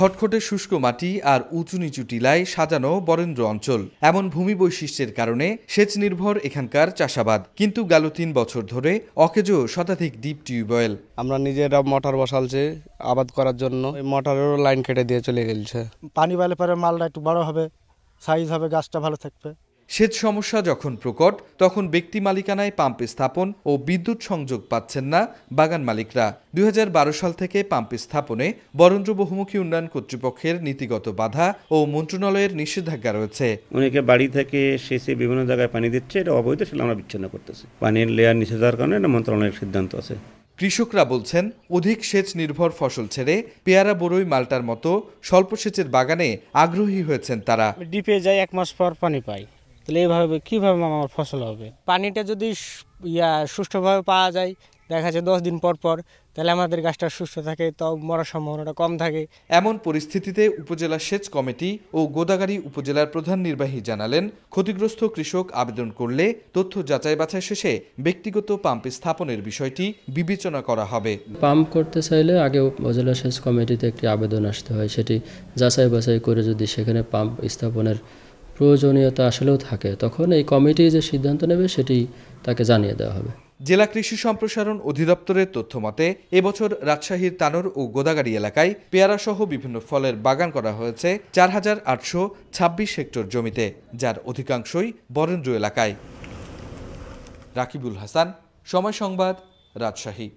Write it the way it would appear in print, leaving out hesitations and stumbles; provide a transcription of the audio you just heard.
খটখটে শুষ্ক মাটি আর উঁচু নিচু টিলায় সাজানো বরেন্দ্র অঞ্চল। এমন ভূমি বৈশিষ্ট্যের কারণে সেচ নির্ভর এখানকার চাষাবাদ। কিন্তু গেল ৩ বছর ধরে অকেজো শতাধিক ডিপ টিউবওয়েল। আমরা নিজেরা মোটর বসালছি আবাদ করার জন্য, মোটরেরও লাইন কেটে দিয়ে চলে গেছে। পানি পেলে পরে মালটা একটু বড় হবে, সাইজ হবে, গাছটা ভালো থাকবে। সেচ সমস্যা যখন প্রকট, তখন ব্যক্তি মালিকানায় পাম্প স্থাপন ও বিদ্যুৎ সংযোগ পাচ্ছেন না বাগান মালিকরা। ২০১২ সাল থেকে পাম্প স্থাপনে বরেন্দ্র বহুমুখী উন্নয়ন কর্তৃপক্ষের নীতিগত বাধা ও মন্ত্রণালয়ের নিষেধাজ্ঞা রয়েছে। অনেকে বাড়ি থেকে সেচে বিভিন্ন জায়গায় পানি দিচ্ছে, এটা অবৈধ, সেটা আমরা বিচ্ছিন্ন করতেছি। পানির লেয়ার নিচে যাওয়ার কারণে এটা মন্ত্রণালয়ের সিদ্ধান্ত আছে। কৃষকরা বলছেন, অধিক সেচ নির্ভর ফসল ছেড়ে পেয়ারা, বরই, মাল্টার মতো স্বল্প সেচের বাগানে আগ্রহী হয়েছেন তারা। ডিপে যাই ১ মাস পর পানি পাই, তাহলে এইভাবে কিভাবে আমার ফসল হবে? পানিটা যদি সুষ্ঠুভাবে পাওয়া যায়, দেখা যায় 10 দিন পর পর, তাহলে আমাদের গাছটা সুস্থ থাকে, তাও মরার সম্ভাবনাটা কম থাকে। এমন পরিস্থিতিতে উপজেলা সেচ কমিটি ও গোদাগাড়ী উপজেলার প্রধান নির্বাহী জানালেন, ক্ষতিগ্রস্ত কৃষক আবেদন করলে তথ্য যাচাই বাছাই শেষে ব্যক্তিগত পাম্প স্থাপনের বিষয়টি বিবেচনা করা হবে। পাম্প করতে চাইলে আগে উপজেলা সেচ কমিটিতে একটি আবেদন আসতে হয়, সেটি যাচাই বাছাই করে যদি সেখানে পাম্প স্থাপনের প্রয়োজনীয়তা আসলেও থাকে, তখন এই কমিটি যে সিদ্ধান্ত নেবে সেটি তাকে জানিয়ে দেওয়া হবে। জেলা কৃষি সম্প্রসারণ অধিদপ্তরের তথ্য মতে এবছর রাজশাহীর তানোর ও গোদাগাড়ী এলাকায় পেয়ারা সহ বিভিন্ন ফলের বাগান করা হয়েছে ৪,৮২৬ হেক্টর জমিতে, যার অধিকাংশই বরেন্দ্র এলাকায়। রাকিবুল হাসান, সময় সংবাদ, রাজশাহী।